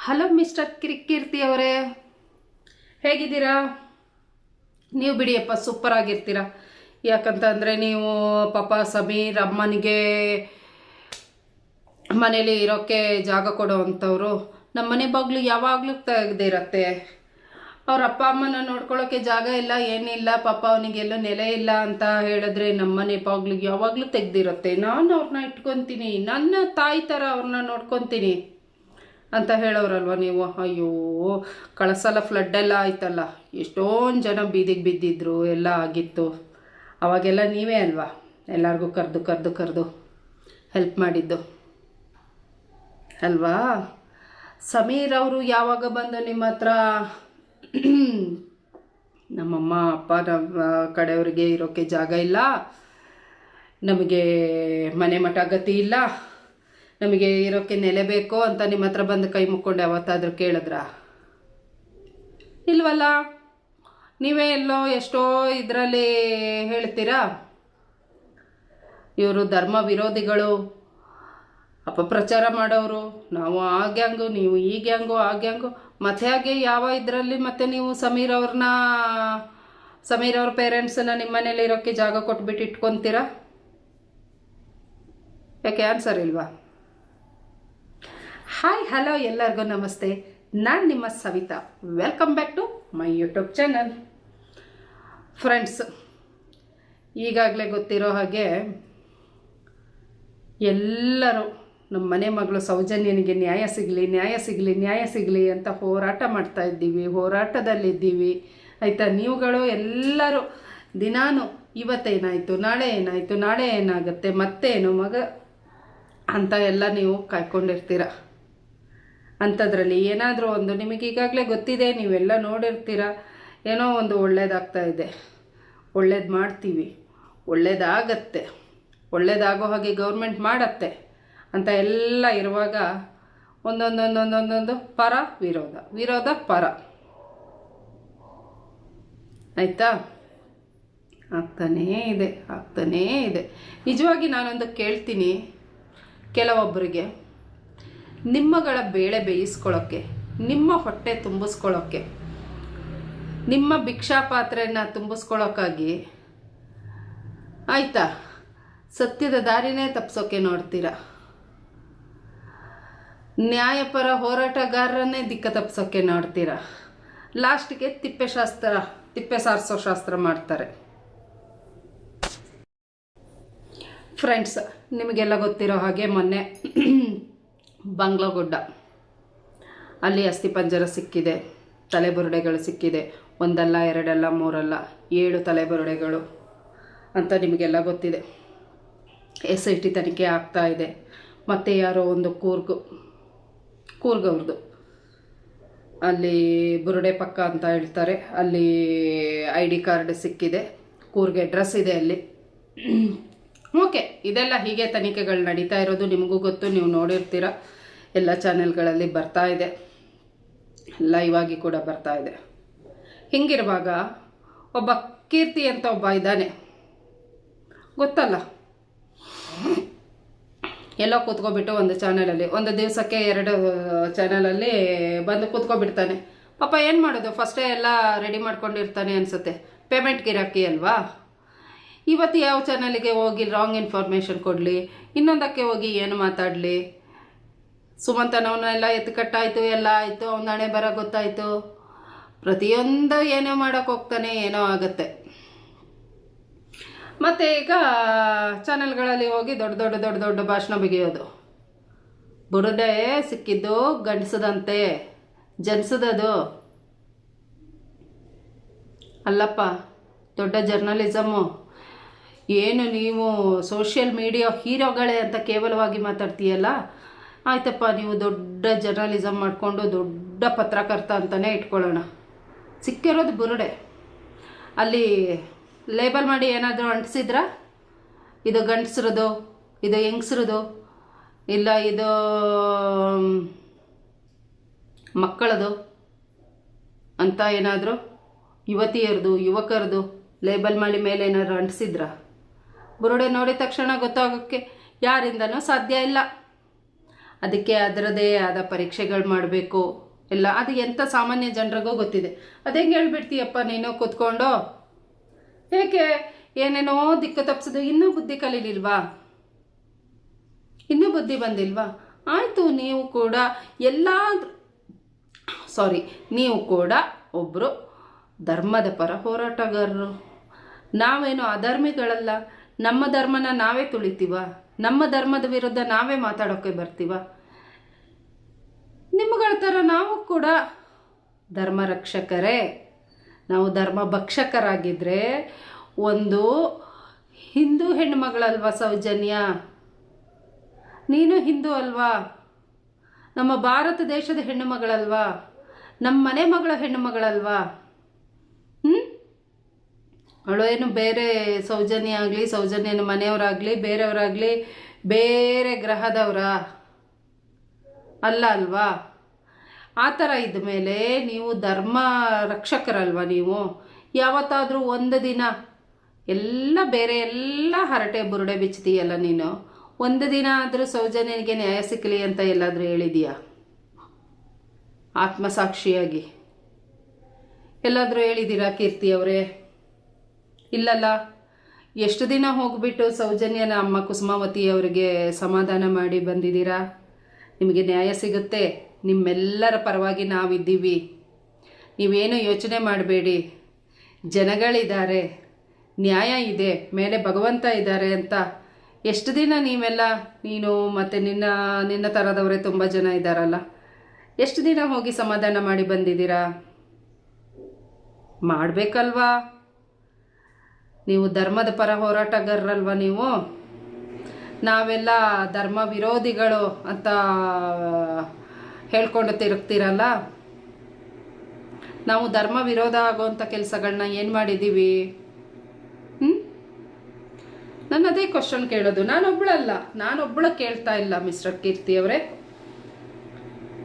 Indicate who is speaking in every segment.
Speaker 1: Hello mister ಕಿರ್ಕೀರ್ತಿ ಅವರೇ, ಹೇಗಿದ್ದೀರಾ? ನೀವು ಬಿಡಿಯಪ್ಪ ಸೂಪರ್ ಆಗಿರ್ತೀರ. ಯಾಕಂತಂದರೆ ನೀವು ಪಾಪ ಸಮೀರ್ ಅಮ್ಮನಿಗೆ ಮನೇಲಿ ಇರೋಕ್ಕೆ ಜಾಗ ಕೊಡೋ ಅಂಥವ್ರು. ನಮ್ಮ ಮನೆ ಬಾಗಿಲು ಯಾವಾಗಲೂ ತೆಗೆದಿರತ್ತೆ. ಅವ್ರ ಅಪ್ಪ ಅಮ್ಮನ ನೋಡ್ಕೊಳ್ಳೋಕ್ಕೆ ಜಾಗ ಇಲ್ಲ, ಏನಿಲ್ಲ, ಪಾಪ ಅವನಿಗೆಲ್ಲೂ ನೆಲೆ ಇಲ್ಲ ಅಂತ ಹೇಳಿದ್ರೆ ನಮ್ಮ ಮನೆ ಬಾಗಿಲು ಯಾವಾಗಲೂ ತೆಗೆದಿರುತ್ತೆ. ನಾನು ಅವ್ರನ್ನ ಇಟ್ಕೊತೀನಿ, ನನ್ನ ತಾಯಿ ಥರ ಅವ್ರನ್ನ ನೋಡ್ಕೊತೀನಿ ಅಂತ ಹೇಳೋರಲ್ವ ನೀವು. ಅಯ್ಯೋ, ಕಳಸಲ ಫ್ಲಡ್ಡೆಲ್ಲ ಆಯ್ತಲ್ಲ, ಎಷ್ಟೊಂದು ಜನ ಬೀದಿಗೆ ಬಿದ್ದಿದ್ರು, ಎಲ್ಲ ಆಗಿತ್ತು. ಅವಾಗೆಲ್ಲ ನೀವೇ ಅಲ್ವಾ ಎಲ್ಲರಿಗೂ ಕರೆದು ಹೆಲ್ಪ್ ಮಾಡಿದ್ದು ಅಲ್ವಾ? ಸಮೀರ್ ಅವರು ಯಾವಾಗ ಬಂದು ನಿಮ್ಮ ಹತ್ರ ನಮ್ಮಮ್ಮ ಅಪ್ಪ ನಮ್ಮ ಕಡೆಯವರಿಗೆ ಇರೋಕ್ಕೆ ಜಾಗ ಇಲ್ಲ, ನಮಗೆ ಮನೆ ಮಠ ಗತಿ ಇಲ್ಲ, ನಮಗೆ ಇರೋಕ್ಕೆ ನೆಲೆ ಬೇಕು ಅಂತ ನಿಮ್ಮ ಹತ್ರ ಬಂದು ಕೈ ಮುಕ್ಕೊಂಡು ಯಾವತ್ತಾದರೂ ಕೇಳಿದ್ರಾ? ಇಲ್ವಲ್ಲ. ನೀವೇ ಎಲ್ಲೋ ಎಷ್ಟೋ ಇದರಲ್ಲಿ ಹೇಳ್ತೀರಾ ಇವರು ಧರ್ಮ ವಿರೋಧಿಗಳು, ಅಪಪ್ರಚಾರ ಮಾಡೋರು, ನಾವು ಆ ಗ್ಯಾಂಗು, ನೀವು ಈ ಗ್ಯಾಂಗು, ಆ ಗ್ಯಾಂಗು. ಮತ್ತೆ ಹಾಗೆ ಯಾವ ಇದರಲ್ಲಿ ಮತ್ತೆ ನೀವು ಸಮೀರ್ ಅವ್ರ ಪೇರೆಂಟ್ಸನ್ನ ನಿಮ್ಮ ಮನೇಲಿ ಇರೋಕ್ಕೆ ಜಾಗ ಕೊಟ್ಬಿಟ್ಟು ಇಟ್ಕೊತೀರಾ? ಯಾಕೆ ಆನ್ಸರ್ ಇಲ್ವಾ? ಹಾಯ್ ಹಲೋ ಎಲ್ಲರಿಗೂ ನಮಸ್ತೆ, ನಾನು ನಿಮ್ಮ Savita. Welcome back to my YouTube channel. Friends, ಈಗಾಗಲೇ ಗೊತ್ತಿರೋ ಹಾಗೆ ಎಲ್ಲರೂ ನಮ್ಮ ಮನೆ ಮಗಳು ಸೌಜನ್ಯನಿಗೆ ನ್ಯಾಯ ಸಿಗಲಿ ಅಂತ ಹೋರಾಟ ಮಾಡ್ತಾ ಇದ್ದೀವಿ, ಹೋರಾಟದಲ್ಲಿದ್ದೀವಿ ಆಯಿತಾ? ನೀವುಗಳು ಎಲ್ಲರೂ ದಿನಾನು ಇವತ್ತೇನಾಯಿತು, ನಾಳೆ ಏನಾಗುತ್ತೆ, ಮತ್ತೇನು ಮಗ ಅಂತ ಎಲ್ಲ ನೀವು ಕಾಯ್ಕೊಂಡಿರ್ತೀರ. ಅಂಥದ್ರಲ್ಲಿ ಏನಾದರೂ ಒಂದು ನಿಮಗೆ ಈಗಾಗಲೇ ಗೊತ್ತಿದೆ, ನೀವೆಲ್ಲ ನೋಡಿರ್ತೀರ, ಏನೋ ಒಂದು ಒಳ್ಳೇದಾಗ್ತಾ ಇದೆ, ಒಳ್ಳೇದು ಮಾಡ್ತೀವಿ, ಒಳ್ಳೇದಾಗತ್ತೆ, ಒಳ್ಳೇದಾಗೋ ಹಾಗೆ ಗೌರ್ಮೆಂಟ್ ಮಾಡತ್ತೆ ಅಂತ ಎಲ್ಲ ಇರುವಾಗ ಒಂದೊಂದೊಂದೊಂದೊಂದೊಂದು ಪರ ವಿರೋಧ ಪರ ಆಯಿತಾ? ಆಗ್ತಾನೇ ಇದೆ. ನಿಜವಾಗಿ ನಾನೊಂದು ಕೇಳ್ತೀನಿ ಕೆಲವೊಬ್ಬರಿಗೆ, ನಿಮ್ಮಗಳ ಬೇಳೆ ಬೇಯಿಸ್ಕೊಳ್ಳೋಕ್ಕೆ, ನಿಮ್ಮ ಹೊಟ್ಟೆ ತುಂಬಿಸ್ಕೊಳ್ಳೋಕ್ಕೆ, ನಿಮ್ಮ ಭಿಕ್ಷಾ ಪಾತ್ರೆಯನ್ನು ತುಂಬಿಸ್ಕೊಳ್ಳೋಕ್ಕಾಗಿ ಆಯಿತಾ ಸತ್ಯದ ದಾರಿನೇ ತಪ್ಪಿಸೋಕ್ಕೆ ನೋಡ್ತೀರ, ನ್ಯಾಯಪರ ಹೋರಾಟಗಾರರನ್ನೇ ದಿಕ್ಕ ತಪ್ಪಿಸೋಕ್ಕೆ ನೋಡ್ತೀರ, ಲಾಸ್ಟಿಗೆ ತಿಪ್ಪೆ ಸಾರಿಸೋ ಶಾಸ್ತ್ರ ಮಾಡ್ತಾರೆ. ಫ್ರೆಂಡ್ಸ್, ನಿಮಗೆಲ್ಲ ಗೊತ್ತಿರೋ ಹಾಗೆ ಮೊನ್ನೆ ಬಂಗ್ಲಗುಡ್ಡ ಅಲ್ಲಿ ಅಸ್ಥಿಪಂಜರ ಸಿಕ್ಕಿದೆ, ತಲೆಬುರುಡೆಗಳು ಸಿಕ್ಕಿದೆ. ಒಂದಲ್ಲ, ಎರಡಲ್ಲ, ಮೂರಲ್ಲ, 7 ತಲೆಬುರುಡೆಗಳು ಅಂತ ನಿಮಗೆಲ್ಲ ಗೊತ್ತಿದೆ. SIT ತನಿಖೆ ಆಗ್ತಾ ಇದೆ. ಮತ್ತು ಯಾರೋ ಒಂದು ಕೂರ್ಗವ್ರದ್ದು ಅಲ್ಲಿ ಬುರುಡೆ ಪಕ್ಕ ಅಂತ ಹೇಳ್ತಾರೆ, ಅಲ್ಲಿ ID ಕಾರ್ಡ್ ಸಿಕ್ಕಿದೆ, ಕೂರ್ಗೆ ಅಡ್ರೆಸ್ ಇದೆ ಅಲ್ಲಿ. ಓಕೆ, ಇದೆಲ್ಲ ಹೀಗೆ ತನಿಖೆಗಳು ನಡೀತಾ ಇರೋದು ನಿಮಗೂ ಗೊತ್ತು, ನೀವು ನೋಡಿರ್ತೀರ, ಎಲ್ಲ ಚಾನೆಲ್ಗಳಲ್ಲಿ ಬರ್ತಾ ಇದೆ, ಲೈವ್ ಆಗಿ ಕೂಡ ಬರ್ತಾ ಇದೆ. ಹಿಂಗಿರುವಾಗ ಒಬ್ಬ ಕೀರ್ತಿ ಅಂತ ಒಬ್ಬ ಇದ್ದಾನೆ, ಗೊತ್ತಲ್ಲ? ಎಲ್ಲೋ ಕೂತ್ಕೊಬಿಟ್ಟು ಒಂದು ಚಾನಲಲ್ಲಿ ಒಂದು ದಿವಸಕ್ಕೆ 2 ಚಾನಲಲ್ಲಿ ಬಂದು ಕೂತ್ಕೊಬಿಡ್ತಾನೆ. ಪಾಪ ಏನು ಮಾಡೋದು, ಫಸ್ಟೇ ಎಲ್ಲ ರೆಡಿ ಮಾಡ್ಕೊಂಡಿರ್ತಾನೆ ಅನಿಸುತ್ತೆ, ಪೇಮೆಂಟ್ ಗಿರಾಕಿ ಅಲ್ವಾ? ಇವತ್ತು ಯಾವ ಚಾನಲಿಗೆ ಹೋಗಿ ರಾಂಗ್ ಇನ್ಫಾರ್ಮೇಷನ್ ಕೊಡಲಿ, ಇನ್ನೊಂದಕ್ಕೆ ಹೋಗಿ ಏನು ಮಾತಾಡಲಿ? ಸುಮಂತನವನ್ನೆಲ್ಲ ಎತ್ತುಕಟ್ಟಾಯಿತು, ಎಲ್ಲ ಆಯಿತು, ಅವನ ಹಣೆ ಬರ ಗೊತ್ತಾಯಿತು, ಪ್ರತಿಯೊಂದು ಏನೋ ಮಾಡೋಕ್ಕೆ ಹೋಗ್ತಾನೆ, ಏನೋ ಆಗುತ್ತೆ. ಮತ್ತು ಈಗ ಚಾನೆಲ್ಗಳಲ್ಲಿ ಹೋಗಿ ದೊಡ್ಡ ಭಾಷಣ ಬಿಗಿಯೋದು. ಬುರುಡೆ ಸಿಕ್ಕಿದ್ದು ಗಂಡಸದಂತೆ, ಜನಿಸದದು ಅಲ್ಲಪ್ಪ, ದೊಡ್ಡ ಜರ್ನಲಿಸಮು. ಏನು ನೀವು ಸೋಷಿಯಲ್ ಮೀಡಿಯಾ ಹೀರೋಗಳೇ ಅಂತ ಕೇವಲವಾಗಿ ಮಾತಾಡ್ತೀಯಲ್ಲ, ಆಯ್ತಪ್ಪ, ನೀವು ದೊಡ್ಡ ಜರ್ನಲಿಸಮ್ ಮಾಡಿಕೊಂಡು ದೊಡ್ಡ ಪತ್ರಕರ್ತ ಅಂತಲೇ ಇಟ್ಕೊಳ್ಳೋಣ. ಸಿಕ್ಕಿರೋದು ಬುರುಡೆ, ಅಲ್ಲಿ ಲೇಬಲ್ ಮಾಡಿ ಏನಾದರೂ ಅಂಟಿಸಿದ್ರಾ? ಇದು ಗಂಡಸ್ರದು, ಇದು ಹೆಂಗಸ್ರದು, ಇಲ್ಲ ಇದು ಮಕ್ಕಳದು ಅಂತ ಏನಾದರೂ ಯುವತಿಯರದು, ಯುವಕರದು ಲೇಬಲ್ ಮಾಡಿ ಮೇಲೆ ಏನಾದರೂ ಅಂಟಿಸಿದ್ರಾ? ಬುರುಡೆ ನೋಡಿದ ತಕ್ಷಣ ಗೊತ್ತಾಗೋಕ್ಕೆ ಯಾರಿಂದನೂ ಸಾಧ್ಯ ಇಲ್ಲ. ಅದಕ್ಕೆ ಅದರದೇ ಆದ ಪರೀಕ್ಷೆಗಳು ಮಾಡಬೇಕು ಎಲ್ಲ. ಅದು ಎಂಥ ಸಾಮಾನ್ಯ ಜನರಿಗೂ ಗೊತ್ತಿದೆ. ಅದು ಹೆಂಗೆ ಹೇಳ್ಬಿಡ್ತೀಯಪ್ಪ ನೀನು ಕೂತ್ಕೊಂಡು? ಏಕೆ ಏನೇನೋ ದಿಕ್ಕು ತಪ್ಪಿಸೋದು? ಇನ್ನೂ ಬುದ್ಧಿ ಕಲೀಲಿಲ್ವಾ? ಇನ್ನೂ ಬುದ್ಧಿ ಬಂದಿಲ್ವಾ? ಆಯಿತು, ನೀವು ಕೂಡ ನೀವು ಕೂಡ ಒಬ್ಬರು ಧರ್ಮದ ಪರ ಹೋರಾಟಗಾರರು. ನಾವೇನು ಅಧರ್ಮಿಗಳಲ್ಲ. ನಮ್ಮ ಧರ್ಮನ ನಾವೇ ತುಳಿತೀವ? ನಮ್ಮ ಧರ್ಮದ ವಿರುದ್ಧ ನಾವೇ ಮಾತಾಡೋಕ್ಕೆ ಬರ್ತೀವ? ನಿಮ್ಮಗಳ ಥರ ನಾವು ಕೂಡ ಧರ್ಮ ರಕ್ಷಕರೇ. ನಾವು ಧರ್ಮ ಭಕ್ಷಕರಾಗಿದ್ದರೆ ಒಂದು ಹಿಂದೂ ಹೆಣ್ಣುಮಗಳಲ್ವಾ ಸೌಜನ್ಯ? ನೀನು ಹಿಂದೂ ಅಲ್ವಾ? ನಮ್ಮ ಭಾರತ ದೇಶದ ಹೆಣ್ಣುಮಗಳಲ್ವಾ? ನಮ್ಮ ಮನೆ ಮಗಳ ಹೆಣ್ಣುಮಗಳಲ್ವಾ? ಅವಳೇನು ಬೇರೆ ಸೌಜನ್ಯ ಆಗಲಿ, ಸೌಜನ್ಯನ ಮನೆಯವರಾಗಲಿ, ಬೇರೆಯವರಾಗಲಿ ಬೇರೆ ಗ್ರಹದವರ ಅಲ್ಲ ಅಲ್ವಾ? ಆ ಥರ ಇದ್ದ ಮೇಲೆ ನೀವು ಧರ್ಮ ರಕ್ಷಕರಲ್ವ? ನೀವು ಯಾವತ್ತಾದರೂ ಒಂದು ದಿನ ಎಲ್ಲ ಬೇರೆ ಎಲ್ಲ ಹರಟೆ ಬುರುಡೆ ಬಿಚ್ತೀಯಲ್ಲ ನೀನು, ಒಂದು ದಿನ ಆದರೂ ಸೌಜನ್ಯನಿಗೆ ನ್ಯಾಯ ಸಿಕ್ಕಲಿ ಅಂತ ಎಲ್ಲಾದರೂ ಹೇಳಿದೀಯಾ? ಆತ್ಮಸಾಕ್ಷಿಯಾಗಿ ಎಲ್ಲಾದರೂ ಹೇಳಿದ್ದೀರಾ ಕೀರ್ತಿ ಅವರೇ? ಇಲ್ಲಲ್ಲ. ಎಷ್ಟು ದಿನ ಹೋಗ್ಬಿಟ್ಟು ಸೌಜನ್ಯನ ಅಮ್ಮ ಕುಸುಮಾವತಿ ಅವರಿಗೆ ಸಮಾಧಾನ ಮಾಡಿ ಬಂದಿದ್ದೀರಾ? ನಿಮಗೆ ನ್ಯಾಯ ಸಿಗುತ್ತೆ. ನಿಮ್ಮೆಲ್ಲರ ಪರವಾಗಿ ನಾವಿದ್ದೀವಿ. ನೀವೇನು ಯೋಚನೆ ಮಾಡಬೇಡಿ. ಜನಗಳಿದ್ದಾರೆ, ನ್ಯಾಯ ಇದೆ, ಮೇಲೆ ಭಗವಂತ ಇದ್ದಾರೆ ಅಂತ ಎಷ್ಟು ದಿನ ನೀನು ಮತ್ತು ನಿನ್ನ ಥರದವರೇ ತುಂಬ ಜನ ಇದ್ದಾರಲ್ಲ, ಎಷ್ಟು ದಿನ ಹೋಗಿ ಸಮಾಧಾನ ಮಾಡಿ ಬಂದಿದ್ದೀರಾ? ಮಾಡಬೇಕಲ್ವಾ? ನೀವು ಧರ್ಮದ ಪರ ಹೋರಾಟಗಾರರಲ್ವ ನೀವು? ನಾವೆಲ್ಲ ಧರ್ಮ ವಿರೋಧಿಗಳು ಅಂತ ಹೇಳ್ಕೊಂಡು ತಿರುಗ್ತಿರಲ್ಲ. ನಾವು ಧರ್ಮ ವಿರೋಧ ಆಗೋವಂಥ ಕೆಲಸಗಳನ್ನ ಏನು ಮಾಡಿದ್ದೀವಿ? ನಾನು ಅದೇ ಕ್ವಶನ್ ಕೇಳೋದು. ನಾನೊಬ್ಬಳ ಕೇಳ್ತಾ ಇಲ್ಲ ಮಿಸ್ಟರ್ ಕೀರ್ತಿ ಅವರೇ.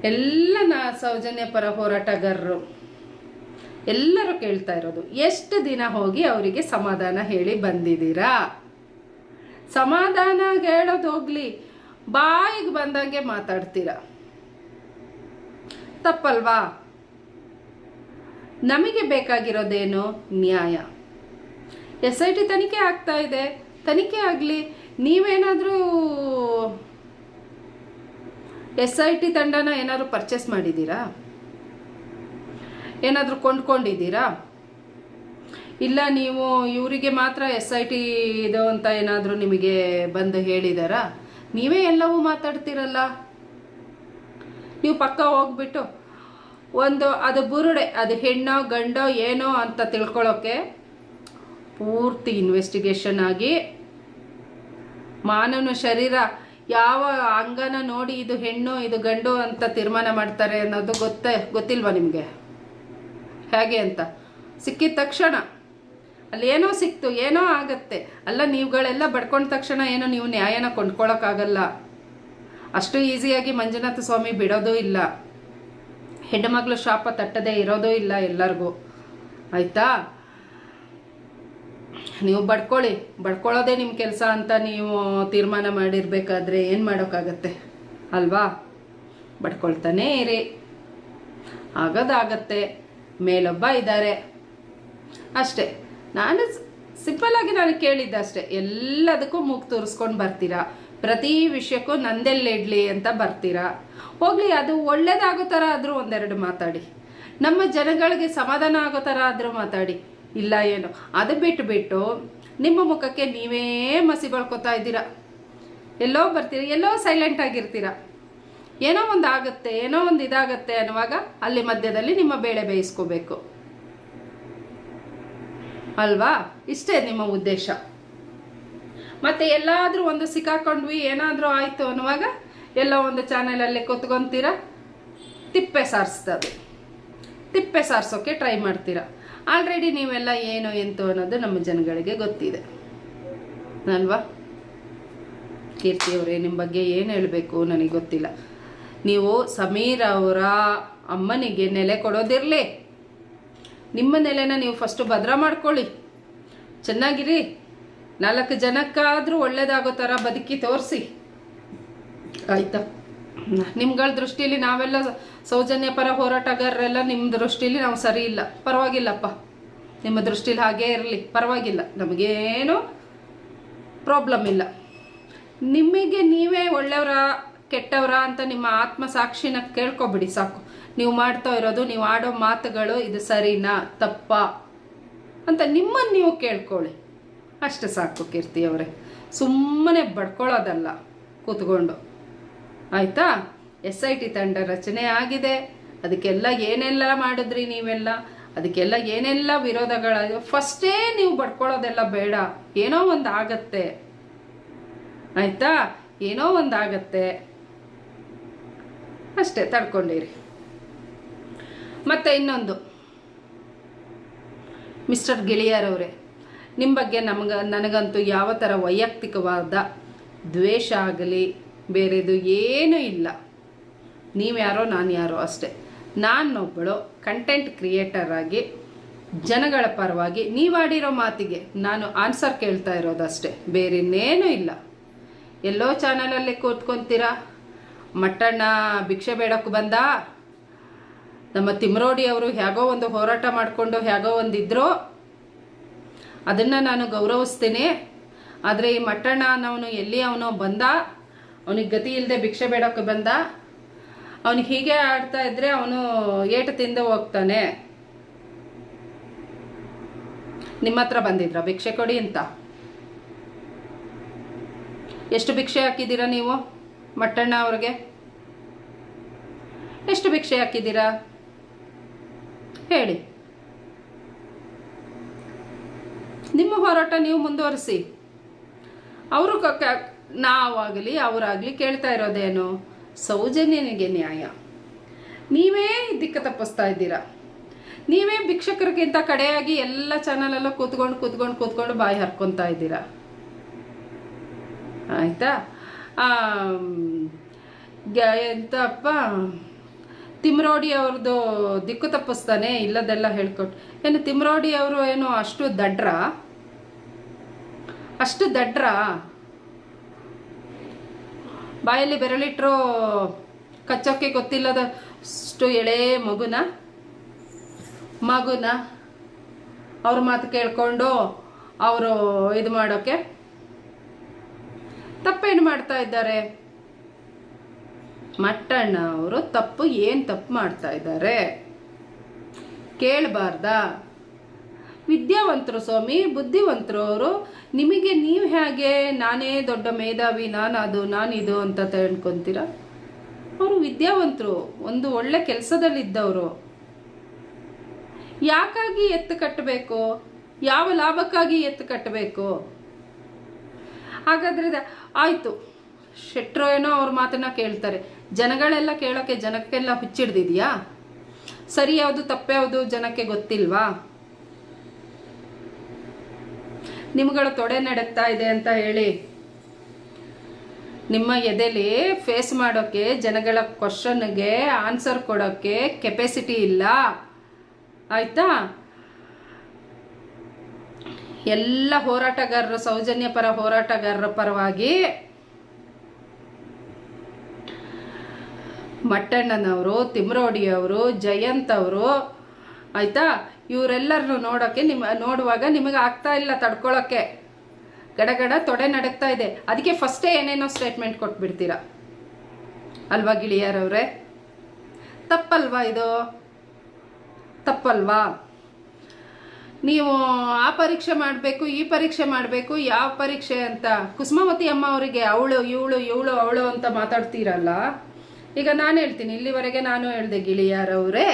Speaker 1: ಎಲ್ಲ ಸೌಜನ್ಯ ಪರ ಹೋರಾಟಗಾರರು ಎಲ್ಲರೂ ಕೇಳ್ತಾ ಇರೋದು, ಎಷ್ಟು ದಿನ ಹೋಗಿ ಅವರಿಗೆ ಸಮಾಧಾನ ಹೇಳಿ ಬಂದಿದ್ದೀರಾ? ಸಮಾಧಾನ ಹೇಳೋದು ಹೋಗ್ಲಿ, ಬಾಯಿಗೆ ಬಂದಂಗೆ ಮಾತಾಡ್ತೀರಾ. ತಪ್ಪಲ್ವಾ? ನಮಗೆ ಬೇಕಾಗಿರೋದೇನು? ನ್ಯಾಯ. SIT ತನಿಖೆ ಆಗ್ತಾ ಇದೆ, ತನಿಖೆ ಆಗಲಿ. ನೀವೇನಾದರೂ SIT ತಂಡನ ಏನಾದರೂ ಪರ್ಚೇಸ್ ಮಾಡಿದ್ದೀರಾ? ಏನಾದರೂ ಕೊಂಡ್ಕೊಂಡಿದ್ದೀರಾ? ಇಲ್ಲ ನೀವು ಇವರಿಗೆ ಮಾತ್ರ SIT ಇದು ಅಂತ ಏನಾದರೂ ನಿಮಗೆ ಬಂದು ಹೇಳಿದಾರಾ? ನೀವೇ ಎಲ್ಲವೂ ಮಾತಾಡ್ತೀರಲ್ಲ. ನೀವು ಪಕ್ಕ ಹೋಗ್ಬಿಟ್ಟು ಅದು ಬುರುಡೆ, ಅದು ಹೆಣ್ಣೋ ಗಂಡೋ ಏನೋ ಅಂತ ತಿಳ್ಕೊಳ್ಳೋಕ್ಕೆ ಪೂರ್ತಿ ಇನ್ವೆಸ್ಟಿಗೇಷನ್ ಆಗಿ ಮಾನವನ ಶರೀರ ಯಾವ ಅಂಗನ ನೋಡಿ ಇದು ಹೆಣ್ಣು ಇದು ಗಂಡು ಅಂತ ತೀರ್ಮಾನ ಮಾಡ್ತಾರೆ ಅನ್ನೋದು ಗೊತ್ತಿಲ್ವಾ ನಿಮಗೆ ಹೇಗೆ ಅಂತ? ಸಿಕ್ಕಿದ ತಕ್ಷಣ ಅಲ್ಲಿ ಏನೋ ಸಿಕ್ತು, ಏನೋ ಆಗತ್ತೆ ಅಲ್ಲ. ನೀವುಗಳೆಲ್ಲ ಬಡ್ಕೊಂಡ ತಕ್ಷಣ ಏನೋ ನೀವು ನ್ಯಾಯನ ಕೊಂಡ್ಕೊಳ್ಳೋಕ್ಕಾಗಲ್ಲ. ಅಷ್ಟು ಈಸಿಯಾಗಿ ಮಂಜುನಾಥ ಸ್ವಾಮಿ ಬಿಡೋದೂ ಇಲ್ಲ. ಹೆಣ್ಣುಮಗಳು ಶಾಪ ತಟ್ಟದೇ ಇರೋದೂ ಇಲ್ಲ ಎಲ್ಲರಿಗೂ, ಆಯಿತಾ? ನೀವು ಬಡ್ಕೊಳ್ಳೋದೇ ನಿಮ್ಮ ಕೆಲಸ ಅಂತ ನೀವು ತೀರ್ಮಾನ ಮಾಡಿರ್ಬೇಕಾದ್ರೆ ಏನು ಮಾಡೋಕ್ಕಾಗತ್ತೆ ಅಲ್ವಾ? ಬಡ್ಕೊಳ್ತಾನೇ ಇರಿ, ಆಗೋದಾಗತ್ತೆ. ಮೇಲೊಬ್ಬ ಇದ್ದಾರೆ ಅಷ್ಟೇ. ನಾನು ಸಿಂಪಲ್ಲಾಗಿ ಕೇಳಿದ್ದೆ ಅಷ್ಟೇ. ಎಲ್ಲದಕ್ಕೂ ಮೂಗು ತೋರಿಸ್ಕೊಂಡು ಬರ್ತೀರಾ, ಪ್ರತಿ ವಿಷಯಕ್ಕೂ ನಂದೆಲ್ಲಿಡ್ಲಿ ಅಂತ ಬರ್ತೀರಾ. ಹೋಗಲಿ, ಅದು ಒಳ್ಳೇದಾಗೋ ಥರ ಆದರೂ ಒಂದೆರಡು ಮಾತಾಡಿ, ನಮ್ಮ ಜನಗಳಿಗೆ ಸಮಾಧಾನ ಆಗೋ ಥರ ಆದರೂ ಮಾತಾಡಿ. ಇಲ್ಲ ಏನು, ಅದು ಬಿಟ್ಟು ನಿಮ್ಮ ಮುಖಕ್ಕೆ ನೀವೇ ಮಸಿ ಬಳ್ಕೊತಾ ಇದ್ದೀರಾ. ಎಲ್ಲೋ ಬರ್ತೀರ, ಎಲ್ಲೋ ಸೈಲೆಂಟ್ ಆಗಿರ್ತೀರ. ಏನೋ ಒಂದು ಆಗುತ್ತೆ, ಏನೋ ಒಂದು ಇದಾಗತ್ತೆ ಅನ್ನುವಾಗ ಅಲ್ಲಿ ಮಧ್ಯದಲ್ಲಿ ನಿಮ್ಮ ಬೇಳೆ ಬೇಯಿಸ್ಕೋಬೇಕು ಅಲ್ವಾ? ಇಷ್ಟೇ ನಿಮ್ಮ ಉದ್ದೇಶ. ಮತ್ತೆ ಎಲ್ಲಾದರೂ ಒಂದು ಸಿಕ್ಕಾಕೊಂಡ್ವಿ, ಏನಾದರೂ ಆಯಿತು ಅನ್ನುವಾಗ ಎಲ್ಲ ಒಂದು ಚಾನಲಲ್ಲಿ ಕೂತ್ಕೊಂತೀರ, ತಿಪ್ಪೆ ಸಾರಿಸೋಕ್ಕೆ ಟ್ರೈ ಮಾಡ್ತೀರಾ. ಆಲ್ರೆಡಿ ನೀವೆಲ್ಲ ಏನು ಎಂತು ಅನ್ನೋದು ನಮ್ಮ ಜನಗಳಿಗೆ ಗೊತ್ತಿದೆ ಅಲ್ವಾ? ಕೀರ್ತಿಯವರೇ, ನಿಮ್ಮ ಬಗ್ಗೆ ಏನು ಹೇಳಬೇಕು ನನಗೆ ಗೊತ್ತಿಲ್ಲ. ನೀವು ಸಮೀರ್ ಅವರ ಅಮ್ಮನಿಗೆ ನೆಲೆ ಕೊಡೋದಿರಲಿ, ನಿಮ್ಮ ನೆಲೆನ ನೀವು ಫಸ್ಟು ಭದ್ರ ಮಾಡ್ಕೊಳ್ಳಿ, ಚೆನ್ನಾಗಿರಿ. 4 ಜನಕ್ಕಾದರೂ ಒಳ್ಳೇದಾಗೋ ಥರ ಬದುಕಿ ತೋರಿಸಿ, ಆಯಿತಾ? ನಿಮ್ಗಳ ದೃಷ್ಟಿಯಲ್ಲಿ ನಾವೆಲ್ಲ ಸೌಜನ್ಯ ಪರ ಹೋರಾಟಗಾರರೆಲ್ಲ ನಿಮ್ಮ ದೃಷ್ಟಿಯಲ್ಲಿ ನಾವು ಸರಿ ಇಲ್ಲ, ಪರವಾಗಿಲ್ಲಪ್ಪ. ನಿಮ್ಮ ದೃಷ್ಟಿಲಿ ಹಾಗೇ ಇರಲಿ, ಪರವಾಗಿಲ್ಲ, ನಮಗೇನು ಪ್ರಾಬ್ಲಮ್ ಇಲ್ಲ. ನಿಮಗೆ ನೀವೇ ಒಳ್ಳೆಯವರ ಕೆಟ್ಟವರ ಅಂತ ನಿಮ್ಮ ಆತ್ಮಸಾಕ್ಷಿನ ಕೇಳ್ಕೊಬಿಡಿ ಸಾಕು. ನೀವು ಮಾಡ್ತಾ ಇರೋದು, ನೀವು ಆಡೋ ಮಾತುಗಳು ಇದು ಸರಿನಾ ತಪ್ಪಾ ಅಂತ ನಿಮ್ಮನ್ನು ನೀವು ಕೇಳ್ಕೊಳ್ಳಿ, ಅಷ್ಟು ಸಾಕು ಕೀರ್ತಿ ಅವರೇ. ಸುಮ್ಮನೆ ಬಡ್ಕೊಳ್ಳೋದಲ್ಲ ಕೂತ್ಕೊಂಡು, ಆಯಿತಾ? SIT ತಂಡ ರಚನೆ ಆಗಿದೆ, ಅದಕ್ಕೆಲ್ಲ ಏನೆಲ್ಲ ಮಾಡಿದ್ರಿ ನೀವೆಲ್ಲ, ಅದಕ್ಕೆಲ್ಲ ಏನೆಲ್ಲ ವಿರೋಧಗಳಾಗಿವೆ. ಫಸ್ಟೇ ನೀವು ಬಡ್ಕೊಳ್ಳೋದೆಲ್ಲ ಬೇಡ. ಏನೋ ಒಂದು ಆಗತ್ತೆ, ಆಯಿತಾ? ಏನೋ ಒಂದು ಆಗತ್ತೆ ಅಷ್ಟೇ, ತಡ್ಕೊಂಡಿರಿ. ಮತ್ತು ಇನ್ನೊಂದು, ಮಿಸ್ಟರ್ ಗಿಳಿಯರವರೇ, ನಿಮ್ಮ ಬಗ್ಗೆ ನನಗಂತೂ ಯಾವ ಥರ ವೈಯಕ್ತಿಕವಾದ ದ್ವೇಷ ಆಗಲಿ ಬೇರೆದು ಏನೂ ಇಲ್ಲ. ನೀವ್ಯಾರೋ ನಾನು ಯಾರೋ ಅಷ್ಟೇ. ನಾನೊಬ್ಬಳು ಕಂಟೆಂಟ್ ಕ್ರಿಯೇಟರ್ ಆಗಿ ಜನಗಳ ಪರವಾಗಿ ನೀವಾಡಿರೋ ಮಾತಿಗೆ ನಾನು ಆನ್ಸರ್ ಕೇಳ್ತಾ ಇರೋದಷ್ಟೇ, ಬೇರೆ ಇನ್ನೇನೂ ಇಲ್ಲ. ಎಲ್ಲೋ ಚಾನಲಲ್ಲಿ ಕೂತ್ಕೊಂತೀರಾ, ಮಟ್ಟಣ್ಣ ಭಿಕ್ಷೆ ಬೇಡಕ್ಕೆ ಬಂದ, ನಮ್ಮ ತಿಮ್ರೋಡಿ ಅವರು ಹೇಗೋ ಒಂದು ಹೋರಾಟ ಮಾಡಿಕೊಂಡು ಹೇಗೋ ಒಂದಿದ್ರು, ಅದನ್ನು ನಾನು ಗೌರವಿಸ್ತೀನಿ. ಆದರೆ ಈ ಮಟ್ಟಣ್ಣ ಅನ್ನೋನು ಎಲ್ಲಿ ಅವನು ಬಂದ, ಅವನಿಗೆ ಗತಿ ಇಲ್ಲದೆ ಭಿಕ್ಷೆ ಬೇಡಕ್ಕೆ ಬಂದ, ಅವನು ಹೀಗೆ ಆಡ್ತಾ ಇದ್ರೆ ಅವನು ಏಟು ತಿಂದು ಹೋಗ್ತಾನೆ. ನಿಮ್ಮ ಹತ್ರ ಬಂದಿದ್ರ ಭಿಕ್ಷೆ ಕೊಡಿ ಅಂತ? ಎಷ್ಟು ಭಿಕ್ಷೆ ಹಾಕಿದ್ದೀರಾ ನೀವು ಮಟ್ಟಣ್ಣ ಅವ್ರಿಗೆ? ಎಷ್ಟು ಭಿಕ್ಷೆ ಹಾಕಿದ್ದೀರಾ ಹೇಳಿ. ನಿಮ್ಮ ಹೋರಾಟ ನೀವು ಮುಂದುವರಿಸಿ. ಅವರು ನಾವಾಗಲಿ ಅವರಾಗಲಿ ಕೇಳ್ತಾ ಇರೋದೇನು? ಸೌಜನ್ಯನಿಗೆ ನ್ಯಾಯ. ನೀವೇ ದಿಕ್ಕ ತಪ್ಪಿಸ್ತಾ ಇದ್ದೀರಾ. ನೀವೇ ಭಿಕ್ಷಕರಿಗಿಂತ ಕಡೆಯಾಗಿ ಎಲ್ಲ ಚಾನಲೆಲ್ಲ ಕೂತ್ಕೊಂಡು ಬಾಯಿ ಹರ್ಕೊತಾ ಇದ್ದೀರಾ, ಆಯಿತಾ? ಎಂತಪ್ಪ, ತಿಮ್ರೋಡಿ ಅವ್ರದ್ದು ದಿಕ್ಕು ತಪ್ಪಿಸ್ತಾನೆ ಇಲ್ಲದೆಲ್ಲ ಹೇಳ್ಕೊಟ್ಟು. ಏನು ತಿಮ್ರೋಡಿ ಅವರು ಏನು ಅಷ್ಟು ದಡ್ರ? ಬಾಯಲ್ಲಿ ಬೆರಳಿಟ್ರು ಕಚ್ಚೋಕ್ಕೆ ಗೊತ್ತಿಲ್ಲದಷ್ಟು ಎಳೆ ಮಗುನ ಅವ್ರ ಮಾತು ಕೇಳ್ಕೊಂಡು ಅವರು ಇದು ಮಾಡೋಕ್ಕೆ ತಪ್ಪೇನು ಮಾಡ್ತಾ ಇದ್ದಾರೆ? ಮಟ್ಟಣ್ಣ ಅವರು ಏನು ತಪ್ಪು ಮಾಡ್ತಾ ಇದ್ದಾರೆ ಕೇಳಬಾರ್ದಾ? ವಿದ್ಯಾವಂತರು ಸ್ವಾಮಿ, ಬುದ್ಧಿವಂತರು ಅವರು. ನಿಮಗೆ ನೀವು ಹೇಗೆ ನಾನೇ ದೊಡ್ಡ ಮೇಧಾವಿ, ನಾನಿದು ಅಂತ ತಿಳ್ಕೊಂತೀರ? ಅವರು ವಿದ್ಯಾವಂತರು, ಒಂದು ಒಳ್ಳೆ ಕೆಲಸದಲ್ಲಿದ್ದವರು. ಯಾಕಾಗಿ ಎತ್ತು ಕಟ್ಟಬೇಕು? ಯಾವ ಲಾಭಕ್ಕಾಗಿ ಎತ್ತು ಕಟ್ಟಬೇಕು? ಹಾಗಾದ್ರೆ ಆಯಿತು, ಶೆಟ್ರು ಏನೋ ಅವ್ರ ಮಾತನ್ನ ಕೇಳ್ತಾರೆ, ಜನಗಳೆಲ್ಲ ಕೇಳೋಕ್ಕೆ ಜನಕ್ಕೆಲ್ಲ ಹುಚ್ಚಿಡ್ದಿದ್ಯಾ? ಸರಿ ಯಾವುದು ತಪ್ಪು ಯಾವುದು ಜನಕ್ಕೆ ಗೊತ್ತಿಲ್ವಾ? ನಿಮ್ಗಳ ತೊಡೆ ನಡಕ್ತಾ ಇದೆ ಅಂತ ಹೇಳಿ ನಿಮ್ಮ ಎದೆಲಿ ಫೇಸ್ ಮಾಡೋಕ್ಕೆ, ಜನಗಳ ಕ್ವಶನ್ಗೆ ಆನ್ಸರ್ ಕೊಡೋಕ್ಕೆ ಕೆಪಾಸಿಟಿ ಇಲ್ಲ, ಆಯ್ತಾ? ಎಲ್ಲ ಹೋರಾಟಗಾರರು, ಸೌಜನ್ಯ ಪರ ಹೋರಾಟಗಾರರ ಪರವಾಗಿ ಮಟ್ಟಣ್ಣನವರು, ತಿಮ್ರೋಡಿಯವರು, ಜಯಂತ್ ಅವರು, ಆಯ್ತಾ? ಇವರೆಲ್ಲರನ್ನು ನೋಡುವಾಗ ನಿಮಗೆ ಆಗ್ತಾ ಇಲ್ಲ ತಡ್ಕೊಳ್ಳೋಕ್ಕೆ, ಗಡಗಡ ತೊಡೆ ನಡಕ್ತಾ ಇದೆ. ಅದಕ್ಕೆ ಫಸ್ಟೇ ಏನೇನೋ ಸ್ಟೇಟ್ಮೆಂಟ್ ಕೊಟ್ಬಿಡ್ತೀರಾ ಅಲ್ವಾ ಗಿಳಿಯರವ್ರೆ? ತಪ್ಪಲ್ವಾ ಇದು? ತಪ್ಪಲ್ವಾ? ನೀವು ಆ ಪರೀಕ್ಷೆ ಮಾಡಬೇಕು, ಈ ಪರೀಕ್ಷೆ ಮಾಡಬೇಕು, ಯಾವ ಪರೀಕ್ಷೆ ಅಂತ ಕುಸುಮಾವತಿ ಅಮ್ಮ ಅವರಿಗೆ ಅವಳು ಅಂತ ಮಾತಾಡ್ತೀರಲ್ಲ. ಈಗ ನಾನು ಹೇಳ್ತೀನಿ, ಇಲ್ಲಿವರೆಗೆ ನಾನು ಹೇಳ್ದೆ ಗಿಳಿಯರವ್ರೆ,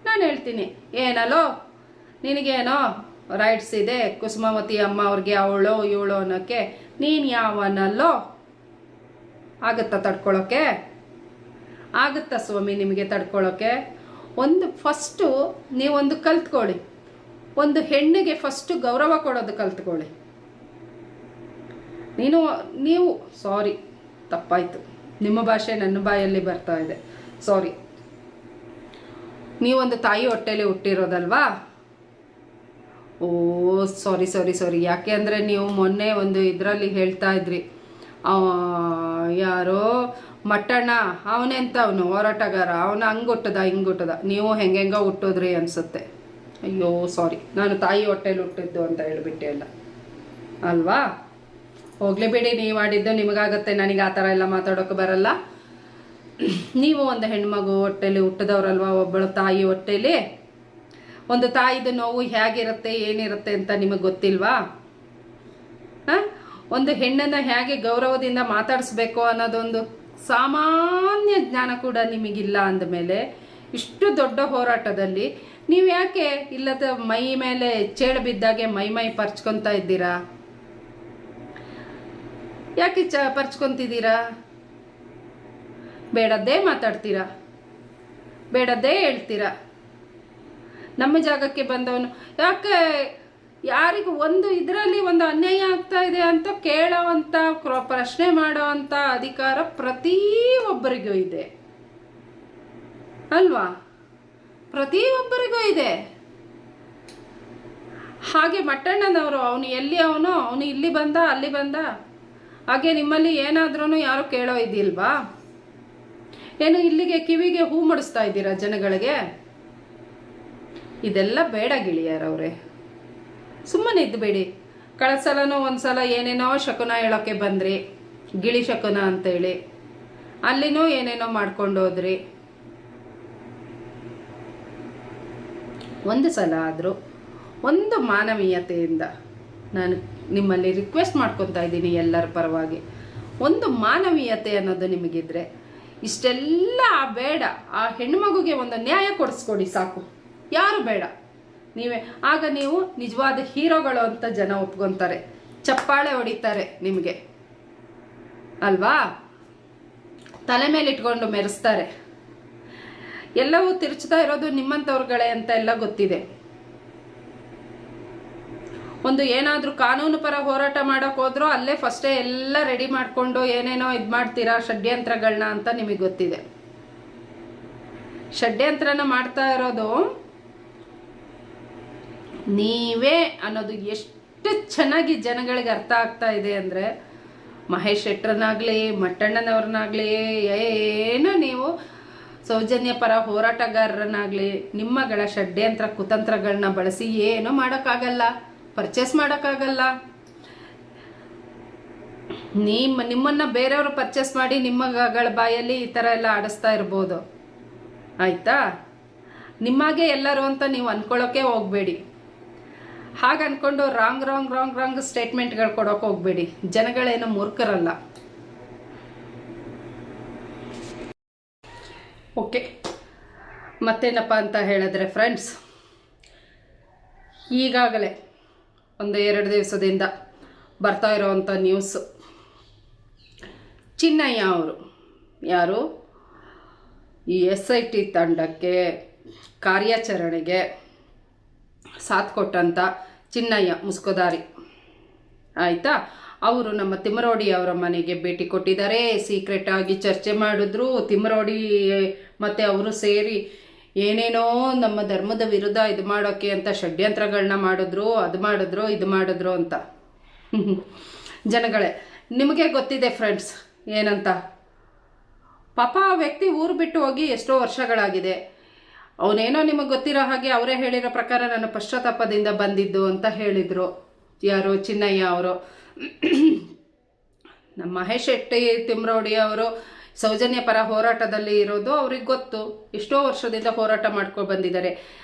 Speaker 1: ನಾನು ಹೇಳ್ತೀನಿ, ಏನಲ್ಲೋ ನಿನಗೇನೋ ರೈಟ್ಸ್ ಇದೆ ಕುಸುಮಾವತಿ ಅಮ್ಮ ಅವ್ರಿಗೆ ಅವಳು ಅನ್ನೋಕ್ಕೆ, ನೀನು ಯಾವನಲ್ಲೋ? ಆಗುತ್ತಾ ತಡ್ಕೊಳ್ಳೋಕ್ಕೆ? ಆಗುತ್ತಾ ಸ್ವಾಮಿ ನಿಮಗೆ ತಡ್ಕೊಳ್ಳೋಕ್ಕೆ? ಫಸ್ಟು ನೀವೊಂದು ಕಲ್ತ್ಕೊಳ್ಳಿ, ಒಂದು ಹೆಣ್ಣಿಗೆ ಫಸ್ಟು ಗೌರವ ಕೊಡೋದು ಕಲ್ತ್ಕೊಳ್ಳಿ. ನೀವು ಸಾರಿ, ತಪ್ಪಾಯಿತು, ನಿಮ್ಮ ಭಾಷೆ ನನ್ನ ಬಾಯಲ್ಲಿ ಬರ್ತಾ ಇದೆ, ಸಾರಿ. ನೀವೊಂದು ತಾಯಿ ಹೊಟ್ಟೆಯಲ್ಲಿ ಹುಟ್ಟಿರೋದಲ್ವಾ? ಓ ಸಾರಿ. ಯಾಕೆ ಅಂದರೆ ನೀವು ಮೊನ್ನೆ ಒಂದು ಇದರಲ್ಲಿ ಹೇಳ್ತಾ ಇದ್ರಿ, ಯಾರೋ ಮಟ್ಟಣ್ಣ ಅವನೆಂತ ಅವನು ಹೋರಾಟಗಾರ, ಅವನು ಹಂಗುಟ್ಟದ ಹಿಂಗುಟ್ಟದ, ನೀವು ಹೆಂಗೆಂಗೋ ಹುಟ್ಟಿದ್ರಿ ಅನಿಸುತ್ತೆ. ಅಯ್ಯೋ ಸಾರಿ, ನಾನು ತಾಯಿ ಹೊಟ್ಟೆಲಿ ಹುಟ್ಟಿದ್ದು ಅಂತ ಹೇಳ್ಬಿಟ್ಟೆ ಅಲ್ಲ ಅಲ್ವಾ. ಹೋಗ್ಲಿ ಬಿಡಿ, ನೀವು ಮಾಡಿದ್ದು ನಿಮಗಾಗತ್ತೆ, ನನಗೆ ಆ ಥರ ಎಲ್ಲ ಮಾತಾಡೋಕೆ ಬರಲ್ಲ. ನೀವು ಒಂದು ಹೆಣ್ಮಗು ಹೊಟ್ಟೆಲಿ ಹುಟ್ಟಿದವ್ರಲ್ವ, ಒಬ್ಬಳು ತಾಯಿ ಹೊಟ್ಟೆಲಿ. ಒಂದು ತಾಯಿದು ನೋವು ಹೇಗಿರುತ್ತೆ ಏನಿರುತ್ತೆ ಅಂತ ನಿಮಗೆ ಗೊತ್ತಿಲ್ವಾ? ಒಂದು ಹೆಣ್ಣನ್ನು ಹೇಗೆ ಗೌರವದಿಂದ ಮಾತಾಡಿಸ್ಬೇಕು ಅನ್ನೋದೊಂದು ಸಾಮಾನ್ಯ ಜ್ಞಾನ ಕೂಡ ನಿಮಗಿಲ್ಲ ಅಂದಮೇಲೆ ಇಷ್ಟು ದೊಡ್ಡ ಹೋರಾಟದಲ್ಲಿ ನೀವು ಯಾಕೆ ಇಲ್ಲದ ಮೈ ಮೇಲೆ ಚೇಳು ಬಿದ್ದಾಗೆ ಮೈ ಪರ್ಚ್ಕೊತಾ ಇದ್ದೀರಾ? ಯಾಕೆ ಪರ್ಚ್ಕೊತಿದ್ದೀರಾ? ಬೇಡದ್ದೇ ಮಾತಾಡ್ತೀರಾ, ಬೇಡದ್ದೇ ಹೇಳ್ತೀರಾ. ನಮ್ಮ ಜಾಗಕ್ಕೆ ಬಂದವನು ಯಾಕೆ, ಯಾರಿಗೂ ಒಂದು ಇದರಲ್ಲಿ ಒಂದು ಅನ್ಯಾಯ ಆಗ್ತಾ ಇದೆ ಅಂತ ಕೇಳೋವಂಥ ಪ್ರಶ್ನೆ ಮಾಡೋವಂಥ ಅಧಿಕಾರ ಪ್ರತಿಯೊಬ್ಬರಿಗೂ ಇದೆ ಅಲ್ವಾ? ಪ್ರತಿಯೊಬ್ಬರಿಗೂ ಇದೆ. ಹಾಗೆ ಮಟ್ಟಣ್ಣನವರು ಅವನು ಎಲ್ಲಿ ಅವನು ಇಲ್ಲಿ ಬಂದ ಅಲ್ಲಿ ಬಂದ, ಹಾಗೆ ನಿಮ್ಮಲ್ಲಿ ಏನಾದ್ರೂ ಯಾರು ಕೇಳೋ ಇದಿಲ್ವಾ? ಏನು ಇಲ್ಲಿಗೆ ಕಿವಿಗೆ ಹೂ ಮುಡಿಸ್ತಾ ಇದ್ದೀರಾ ಜನಗಳಿಗೆ? ಇದೆಲ್ಲ ಬೇಡ ಗೆಳೆಯರವ್ರೆ, ಸುಮ್ಮನೆ ಇದ್ಬೇಡಿ. ಕಳೆದ ಒಂದ್ಸಲ ಏನೇನೋ ಶಕುನ ಹೇಳೋಕ್ಕೆ ಬಂದ್ರಿ, ಗಿಳಿ ಶಕುನ ಅಂತೇಳಿ ಅಲ್ಲಿನೂ ಏನೇನೋ ಮಾಡ್ಕೊಂಡು ಹೋದ್ರಿ. ಒಂದು ಸಲ ಆದರೂ ಒಂದು ಮಾನವೀಯತೆಯಿಂದ ನಾನು ನಿಮ್ಮಲ್ಲಿ ರಿಕ್ವೆಸ್ಟ್ ಮಾಡ್ಕೊತಾ ಇದ್ದೀನಿ, ಎಲ್ಲರ ಪರವಾಗಿ ಒಂದು ಮಾನವೀಯತೆ ಅನ್ನೋದು ನಿಮಗಿದ್ರೆ ಇಷ್ಟೆಲ್ಲ ಬೇಡ. ಆ ಹೆಣ್ಮಗುಗೆ ಒಂದು ನ್ಯಾಯ ಕೊಡಿಸ್ಕೊಡಿ ಸಾಕು, ಯಾರು ಬೇಡ. ನೀವೇ ಆಗ ನೀವು ನಿಜವಾದ ಹೀರೋಗಳು ಅಂತ ಜನ ಒಪ್ಕೊತಾರೆ, ಚಪ್ಪಾಳೆ ಹೊಡಿತಾರೆ ನಿಮಗೆ ಅಲ್ವಾ? ತಲೆ ಮೇಲೆ ಇಟ್ಕೊಂಡು ಮೆರೆಸ್ತಾರೆ. ಎಲ್ಲವೂ ತಿರುಚ್ತಾ ಇರೋದು ನಿಮ್ಮಂಥವ್ರುಗಳೇ ಅಂತ ಎಲ್ಲ ಗೊತ್ತಿದೆ. ಒಂದು ಏನಾದರೂ ಕಾನೂನು ಪರ ಹೋರಾಟ ಮಾಡೋಕೆ ಹೋದ್ರೂ ಅಲ್ಲೇ ಫಸ್ಟೇ ಎಲ್ಲ ರೆಡಿ ಮಾಡಿಕೊಂಡು ಏನೇನೋ ಇದು ಮಾಡ್ತೀರಾ ಷಡ್ಯಂತ್ರಗಳನ್ನ ಅಂತ ನಿಮಗೆ ಗೊತ್ತಿದೆ. ಷಡ್ಯಂತ್ರನ ಮಾಡ್ತಾ ಇರೋದು ನೀವೇ ಅನ್ನೋದು ಎಷ್ಟು ಚೆನ್ನಾಗಿ ಜನಗಳಿಗೆ ಅರ್ಥ ಆಗ್ತಾ ಇದೆ ಅಂದರೆ, ಮಹೇಶ್ ಶೆಟ್ಟರನ್ನಾಗಲಿ ಮಟ್ಟಣ್ಣನವ್ರನ್ನಾಗಲಿ ಏನೋ ನೀವು ಸೌಜನ್ಯ ಪರ ಹೋರಾಟಗಾರರನ್ನಾಗಲಿ ನಿಮ್ಮಗಳ ಷಡ್ಯಂತ್ರ ಕುತಂತ್ರಗಳನ್ನ ಬಳಸಿ ಏನೂ ಮಾಡೋಕ್ಕಾಗಲ್ಲ, ಪರ್ಚೇಸ್ ಮಾಡೋಕ್ಕಾಗಲ್ಲ. ನಿಮ್ಮನ್ನು ಬೇರೆಯವರು ಪರ್ಚೇಸ್ ಮಾಡಿ ನಿಮ್ಮಗಳ ಬಾಯಲ್ಲಿ ಈ ಥರ ಎಲ್ಲ ಆಡಿಸ್ತಾ ಇರ್ಬೋದು, ಆಯಿತಾ? ನಿಮ್ಮಾಗೆ ಎಲ್ಲರೂ ಅಂತ ನೀವು ಅಂದ್ಕೊಳ್ಳೋಕೆ ಹೋಗಬೇಡಿ. ಹಾಗೆ ಅಂದ್ಕೊಂಡು ರಾಂಗ್ ಸ್ಟೇಟ್ಮೆಂಟ್ಗಳು ಕೊಡೋಕೆ ಹೋಗಬೇಡಿ. ಜನಗಳೇನು ಮೂರ್ಖರಲ್ಲ. ಓಕೆ, ಮತ್ತೇನಪ್ಪ ಅಂತ ಹೇಳಿದ್ರೆ ಫ್ರೆಂಡ್ಸ್, ಈಗಾಗಲೇ ಒಂದು 2 ದಿವಸದಿಂದ ಬರ್ತಾ ಇರೋವಂಥ ನ್ಯೂಸು, ಚಿನ್ನಯ್ಯ ಅವರು ಯಾರು ಈ SIT ತಂಡಕ್ಕೆ ಕಾರ್ಯಾಚರಣೆಗೆ ಸಾಥ್ ಕೊಟ್ಟಂಥ ಚಿನ್ನಯ್ಯ ಮುಸ್ಕೋದಾರಿ, ಆಯಿತಾ? ಅವರು ನಮ್ಮ ತಿಮ್ಮರೋಡಿ ಅವರ ಮನೆಗೆ ಭೇಟಿ ಕೊಟ್ಟಿದ್ದಾರೆ. ಸೀಕ್ರೆಟ್ ಆಗಿ ಚರ್ಚೆ ಮಾಡಿದ್ರು. ತಿಮ್ಮರೋಡಿ ಮತ್ತು ಅವರು ಸೇರಿ ಏನೇನೋ ನಮ್ಮ ಧರ್ಮದ ವಿರುದ್ಧ ಇದು ಮಾಡೋಕ್ಕೆ ಅಂತ ಷಡ್ಯಂತ್ರಗಳನ್ನ ಮಾಡಿದ್ರು, ಅದು ಮಾಡಿದ್ರು ಇದು ಮಾಡಿದ್ರು ಅಂತ. ಜನಗಳೇ, ನಿಮಗೆ ಗೊತ್ತಿದೆ ಫ್ರೆಂಡ್ಸ್ ಏನಂತ. ಪಾಪ ಆ ವ್ಯಕ್ತಿ ಊರು ಬಿಟ್ಟು ಹೋಗಿ ಎಷ್ಟೋ ವರ್ಷಗಳಾಗಿದೆ. ಅವನೇನೋ ನಿಮಗೆ ಗೊತ್ತಿರೋ ಹಾಗೆ ಅವರೇ ಹೇಳಿರೋ ಪ್ರಕಾರ ನಾನು ಪಶ್ಚಾತ್ತಾಪದಿಂದ ಬಂದಿದ್ದು ಅಂತ ಹೇಳಿದರು. ಯಾರು? ಚಿನ್ನಯ್ಯ ಅವರು. ನಮ್ಮ ಮಹೇಶ್ ಶೆಟ್ಟಿ ತಿಮ್ಮರೋಡಿ ಅವರು ಸೌಜನ್ಯ ಪರ ಹೋರಾಟದಲ್ಲಿ ಇರೋದು ಅವ್ರಿಗೆ ಗೊತ್ತು. ಎಷ್ಟೋ ವರ್ಷದಿಂದ ಹೋರಾಟ ಮಾಡ್ಕೊಂಡು ಬಂದಿದ್ದಾರೆ.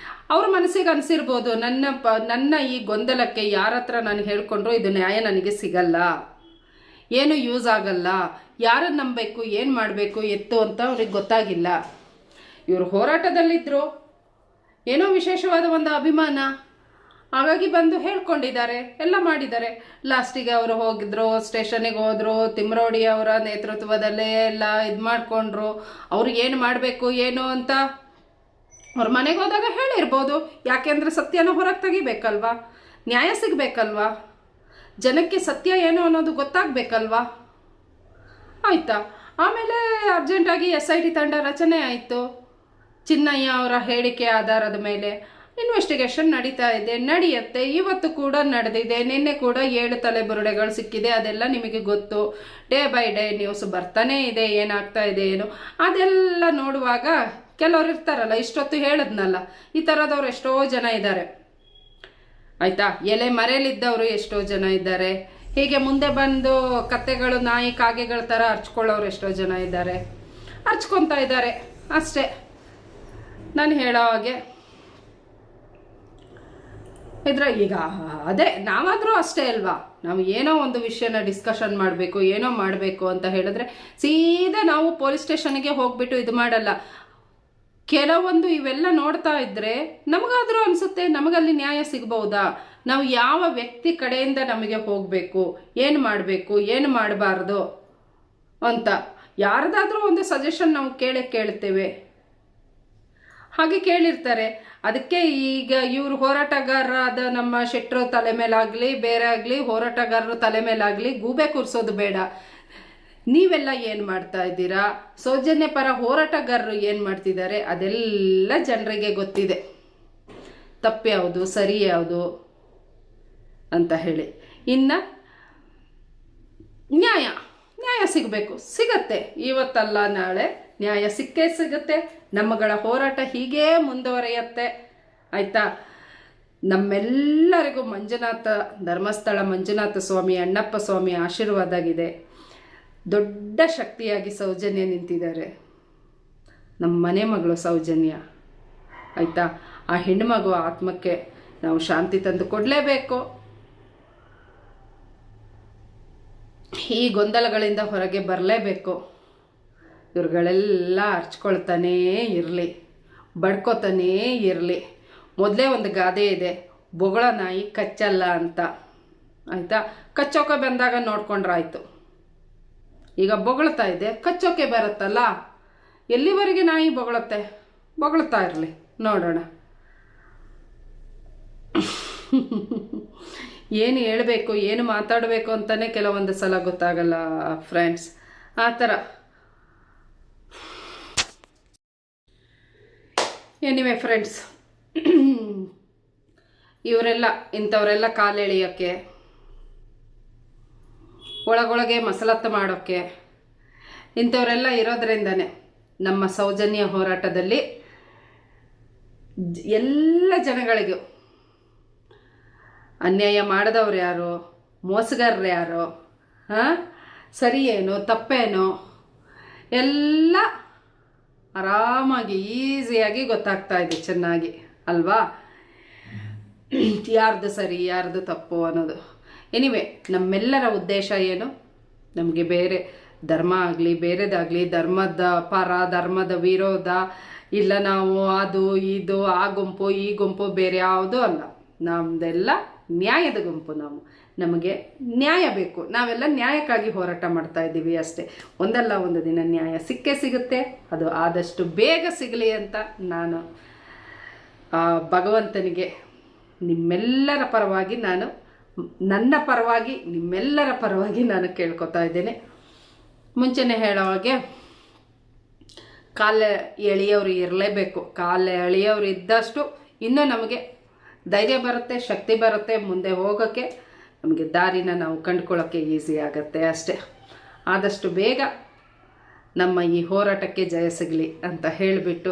Speaker 1: ಅವ್ರ ಮನಸ್ಸಿಗೆ ಅನಿಸಿರ್ಬೋದು, ನನ್ನ ಈ ಗೊಂದಲಕ್ಕೆ ಯಾರ ಹತ್ರ ನಾನು ಹೇಳ್ಕೊಂಡ್ರು ಇದು ನ್ಯಾಯ ನನಗೆ ಸಿಗಲ್ಲ, ಏನು ಯೂಸ್ ಆಗಲ್ಲ, ಯಾರನ್ನು ನಂಬಬೇಕು, ಏನು ಮಾಡಬೇಕು ಎತ್ತು ಅಂತ ಅವ್ರಿಗೆ ಗೊತ್ತಾಗಿಲ್ಲ. ಇವರು ಹೋರಾಟದಲ್ಲಿದ್ದರು, ಏನೋ ವಿಶೇಷವಾದ ಒಂದು ಅಭಿಮಾನ, ಹಾಗಾಗಿ ಬಂದು ಹೇಳ್ಕೊಂಡಿದ್ದಾರೆ, ಎಲ್ಲ ಮಾಡಿದ್ದಾರೆ. ಲಾಸ್ಟಿಗೆ ಅವರು ಹೋಗಿದ್ರು, ಸ್ಟೇಷನಿಗೆ ಹೋದರು, ತಿಮ್ಮರೋಡಿ ಅವರ ನೇತೃತ್ವದಲ್ಲೇ ಎಲ್ಲ ಇದು ಮಾಡಿಕೊಂಡ್ರು. ಅವ್ರಿಗೆ ಏನು ಮಾಡಬೇಕು ಏನು ಅಂತ ಅವ್ರ ಮನೆಗೆ ಹೋದಾಗ ಹೇಳಿರ್ಬೋದು. ಯಾಕೆಂದರೆ ಸತ್ಯನ ಹೊರಗೆ ತೆಗಿಬೇಕಲ್ವಾ, ನ್ಯಾಯ ಸಿಗಬೇಕಲ್ವಾ, ಜನಕ್ಕೆ ಸತ್ಯ ಏನು ಅನ್ನೋದು ಗೊತ್ತಾಗಬೇಕಲ್ವಾ, ಆಯಿತಾ? ಆಮೇಲೆ ಅರ್ಜೆಂಟಾಗಿ SIT ತಂಡ ರಚನೆ ಆಯಿತು ಚಿನ್ನಯ್ಯ ಅವರ ಹೇಳಿಕೆ ಆಧಾರದ ಮೇಲೆ. ಇನ್ವೆಸ್ಟಿಗೇಷನ್ ನಡೀತಾ ಇದೆ, ನಡೆಯುತ್ತೆ. ಇವತ್ತು ಕೂಡ ನಡೆದಿದೆ, ನಿನ್ನೆ ಕೂಡ 7 ತಲೆಬುರುಡೆಗಳು ಸಿಕ್ಕಿದೆ, ಅದೆಲ್ಲ ನಿಮಗೆ ಗೊತ್ತು. ಡೇ ಬೈ ಡೇ ನ್ಯೂಸ್ ಬರ್ತಾನೆ ಇದೆ, ಏನಾಗ್ತಾ ಇದೆ ಏನು ಅದೆಲ್ಲ ನೋಡುವಾಗ ಕೆಲವ್ರು ಇರ್ತಾರಲ್ಲ, ಇಷ್ಟೊತ್ತು ಹೇಳಿದ್ನಲ್ಲ, ಈ ಥರದವ್ರು ಎಷ್ಟೋ ಜನ ಇದ್ದಾರೆ ಆಯಿತಾ. ಎಲೆ ಮರೆಯಲಿದ್ದವರು ಎಷ್ಟೋ ಜನ ಇದ್ದಾರೆ. ಹೀಗೆ ಮುಂದೆ ಬಂದು ಕತ್ತೆಗಳು ನಾಯಿ ಕಾಗೆಗಳ ಥರ ಹರ್ಚ್ಕೊಳ್ಳೋರು ಎಷ್ಟೋ ಜನ ಇದ್ದಾರೆ, ಹರ್ಚ್ಕೊತಾ ಇದ್ದಾರೆ ಅಷ್ಟೇ. ನಾನು ಹೇಳೋ ಹಾಗೆ ಈಗ ಅದೇ ನಾವಾದರೂ ಅಷ್ಟೇ ಅಲ್ವಾ, ನಾವು ಏನೋ ಒಂದು ವಿಷಯನ ಡಿಸ್ಕಷನ್ ಮಾಡಬೇಕು, ಏನೋ ಮಾಡಬೇಕು ಅಂತ ಹೇಳಿದ್ರೆ ಸೀದಾ ನಾವು ಪೊಲೀಸ್ ಸ್ಟೇಷನ್ಗೆ ಹೋಗ್ಬಿಟ್ಟು ಇದು ಮಾಡಲ್ಲ. ಕೆಲವೊಂದು ಇವೆಲ್ಲ ನೋಡ್ತಾ ಇದ್ರೆ ನಮಗಾದರೂ ಅನಿಸುತ್ತೆ, ನಮಗಲ್ಲಿ ನ್ಯಾಯ ಸಿಗ್ಬಹುದಾ, ನಾವು ಯಾವ ವ್ಯಕ್ತಿ ಕಡೆಯಿಂದ ನಮಗೆ ಹೋಗಬೇಕು, ಏನು ಮಾಡಬೇಕು, ಏನು ಮಾಡಬಾರ್ದು ಅಂತ ಯಾರ್ದಾದ್ರೂ ಒಂದು ಸಜೆಷನ್ ನಾವು ಕೇಳ್ತೇವೆ. ಹಾಗೆ ಕೇಳಿರ್ತಾರೆ. ಅದಕ್ಕೆ ಈಗ ಇವರು ಹೋರಾಟಗಾರರಾದ ನಮ್ಮ ಶೆಟ್ಟರು ತಲೆ ಮೇಲಾಗಲಿ, ಬೇರೆ ಆಗಲಿ ಹೋರಾಟಗಾರರ ತಲೆ ಮೇಲಾಗಲಿ ಗೂಬೆ ಕೂರಿಸೋದು ಬೇಡ. ನೀವೆಲ್ಲ ಏನು ಮಾಡ್ತಾ ಇದ್ದೀರಾ, ಸೌಜನ್ಯ ಪರ ಹೋರಾಟಗಾರರು ಏನು ಮಾಡ್ತಿದ್ದಾರೆ ಅದೆಲ್ಲ ಜನರಿಗೆ ಗೊತ್ತಿದೆ. ತಪ್ಪು ಯಾವುದು ಸರಿ ಯಾವುದು ಅಂತ ಹೇಳಿ. ಇನ್ನು ನ್ಯಾಯ ಸಿಗಬೇಕು, ಸಿಗತ್ತೆ. ಇವತ್ತಲ್ಲ ನಾಳೆ ನ್ಯಾಯ ಸಿಕ್ಕೇ ಸಿಗುತ್ತೆ. ನಮ್ಮಗಳ ಹೋರಾಟ ಹೀಗೇ ಮುಂದುವರಿಯುತ್ತೆ ಆಯಿತಾ. ನಮ್ಮೆಲ್ಲರಿಗೂ ಧರ್ಮಸ್ಥಳ ಮಂಜುನಾಥ ಸ್ವಾಮಿ, ಅಣ್ಣಪ್ಪ ಸ್ವಾಮಿ ಆಶೀರ್ವಾದ ದೊಡ್ಡ ಶಕ್ತಿಯಾಗಿ ಸೌಜನ್ಯ ನಿಂತಿದ್ದಾರೆ. ನಮ್ಮ ಮನೆ ಮಗಳು ಸೌಜನ್ಯ ಆಯಿತಾ. ಆ ಹೆಣ್ಣುಮಗು ಆತ್ಮಕ್ಕೆ ನಾವು ಶಾಂತಿ ತಂದು ಕೊಡಲೇಬೇಕು. ಈ ಗೊಂದಲಗಳಿಂದ ಹೊರಗೆ ಬರಲೇಬೇಕು. ಇವ್ರುಗಳೆಲ್ಲ ಹರ್ಚ್ಕೊಳ್ತಾನೇ ಇರಲಿ, ಬಡ್ಕೋತಾನೇ ಇರಲಿ. ಮೊದಲೇ ಒಂದು ಗಾದೆ ಇದೆ, ಬೊಗಳ ನಾಯಿ ಕಚ್ಚಲ್ಲ ಅಂತ ಆಯಿತಾ. ಕಚ್ಚೋಕೆ ಬಂದಾಗ ನೋಡ್ಕೊಂಡ್ರಾಯ್ತು. ಈಗ ಬೊಗಳ್ತಾ ಇದೆ, ಕಚ್ಚೋಕೆ ಬರುತ್ತಲ್ಲ, ಎಲ್ಲಿವರೆಗೆ ನಾಯಿ ಬೊಗಳ್ತಾ ಇರಲಿ, ನೋಡೋಣ. ಏನು ಹೇಳಬೇಕು, ಏನು ಮಾತಾಡಬೇಕು ಅಂತಲೇ ಕೆಲವೊಂದು ಸಲ ಗೊತ್ತಾಗಲ್ಲ ಫ್ರೆಂಡ್ಸ್. ಆ ಥರ ಎನಿವೆ ಫ್ರೆಂಡ್ಸ್, ಇಂಥವರೆಲ್ಲ ಕಾಲೆಳೆಯೋಕ್ಕೆ, ಒಳಗೊಳಗೆ ಮಸಲತ್ತು ಮಾಡೋಕ್ಕೆ ಇಂಥವರೆಲ್ಲ ಇರೋದ್ರಿಂದನೇ ನಮ್ಮ ಸೌಜನ್ಯ ಹೋರಾಟದಲ್ಲಿ ಎಲ್ಲ ಜನಗಳಿಗೂ ಅನ್ಯಾಯ ಮಾಡಿದವ್ರು ಯಾರು, ಮೋಸಗಾರರು ಯಾರು, ಸರಿ ಏನೋ ತಪ್ಪೇನೋ ಎಲ್ಲ ಆರಾಮಾಗಿ ಈಸಿಯಾಗಿ ಗೊತ್ತಾಗ್ತಾ ಇದೆ ಚೆನ್ನಾಗಿ ಅಲ್ವಾ. ಯಾರ್ದು ಸರಿ ಯಾರ್ದು ತಪ್ಪು ಅನ್ನೋದು. ಎನಿವೆ, ನಮ್ಮೆಲ್ಲರ ಉದ್ದೇಶ ಏನು, ನಮಗೆ ಬೇರೆ ಧರ್ಮ ಆಗಲಿ ಬೇರೆದಾಗಲಿ, ಧರ್ಮದ ಪರ ಧರ್ಮದ ವಿರೋಧ ಇಲ್ಲ, ನಾವು ಅದು ಇದು ಆ ಗುಂಪು ಈ ಗುಂಪು ಬೇರೆ ಯಾವುದೂ ಅಲ್ಲ. ನಮ್ಮದೆಲ್ಲ ನ್ಯಾಯದ ಗುಂಪು. ನಮಗೆ ನ್ಯಾಯ ಬೇಕು. ನಾವೆಲ್ಲ ನ್ಯಾಯಕ್ಕಾಗಿ ಹೋರಾಟ ಮಾಡ್ತಾ ಇದ್ದೀವಿ ಅಷ್ಟೇ. ಒಂದಲ್ಲ ಒಂದು ದಿನ ನ್ಯಾಯ ಸಿಕ್ಕೇ ಸಿಗುತ್ತೆ. ಅದು ಆದಷ್ಟು ಬೇಗ ಸಿಗಲಿ ಅಂತ ನಾನು ಭಗವಂತನಿಗೆ ನಿಮ್ಮೆಲ್ಲರ ಪರವಾಗಿ ನನ್ನ ಪರವಾಗಿ ನಿಮ್ಮೆಲ್ಲರ ಪರವಾಗಿ ನಾನು ಕೇಳ್ಕೊತಾ ಇದ್ದೇನೆ. ಮುಂಚೆನೇ ಹೇಳೋ ಹಾಗೆ ಕಾಲ ಎಳೆಯೋರು ಇರಲೇಬೇಕು. ಕಾಲ ಎಳೆಯೋರು ಇದ್ದಷ್ಟು ಇನ್ನೂ ನಮಗೆ ಧೈರ್ಯ ಬರುತ್ತೆ, ಶಕ್ತಿ ಬರುತ್ತೆ, ಮುಂದೆ ಹೋಗೋಕ್ಕೆ ನಮಗೆ ದಾರಿನ ನಾವು ಕಂಡುಕೊಳ್ಳೋಕ್ಕೆ ಈಸಿ ಆಗುತ್ತೆ ಅಷ್ಟೇ. ಆದಷ್ಟು ಬೇಗ ನಮ್ಮ ಈ ಹೋರಾಟಕ್ಕೆ ಜಯ ಸಿಗಲಿ ಅಂತ ಹೇಳಿಬಿಟ್ಟು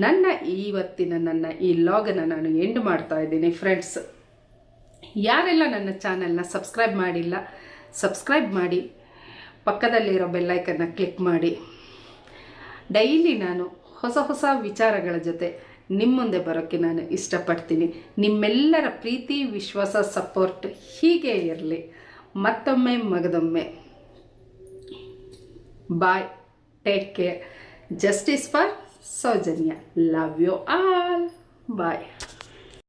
Speaker 1: ನನ್ನ ಈ ಲಾಗನ್ನು ನಾನು ಎಂಡ್ ಮಾಡ್ತಾ ಇದ್ದೀನಿ ಫ್ರೆಂಡ್ಸ್. ಯಾರೆಲ್ಲ ನನ್ನ ಚಾನಲ್ನ ಸಬ್ಸ್ಕ್ರೈಬ್ ಮಾಡಿಲ್ಲ, ಸಬ್ಸ್ಕ್ರೈಬ್ ಮಾಡಿ, ಪಕ್ಕದಲ್ಲಿರೋ ಬೆಲ್ಲೈಕನ್ನ ಕ್ಲಿಕ್ ಮಾಡಿ. ಡೈಲಿ ನಾನು ಹೊಸ ವಿಚಾರಗಳ ಜೊತೆ ನಿಮ್ಮ ಮುಂದೆ ಬರೋಕ್ಕೆ ನಾನು ಇಷ್ಟಪಡ್ತೀನಿ. ನಿಮ್ಮೆಲ್ಲರ ಪ್ರೀತಿ ವಿಶ್ವಾಸ ಸಪೋರ್ಟ್ ಹೀಗೆ ಇರಲಿ. ಮತ್ತೊಮ್ಮೆ ಮಗದೊಮ್ಮೆ bye, take care. Justice for Soujanya. Love you all. Bye.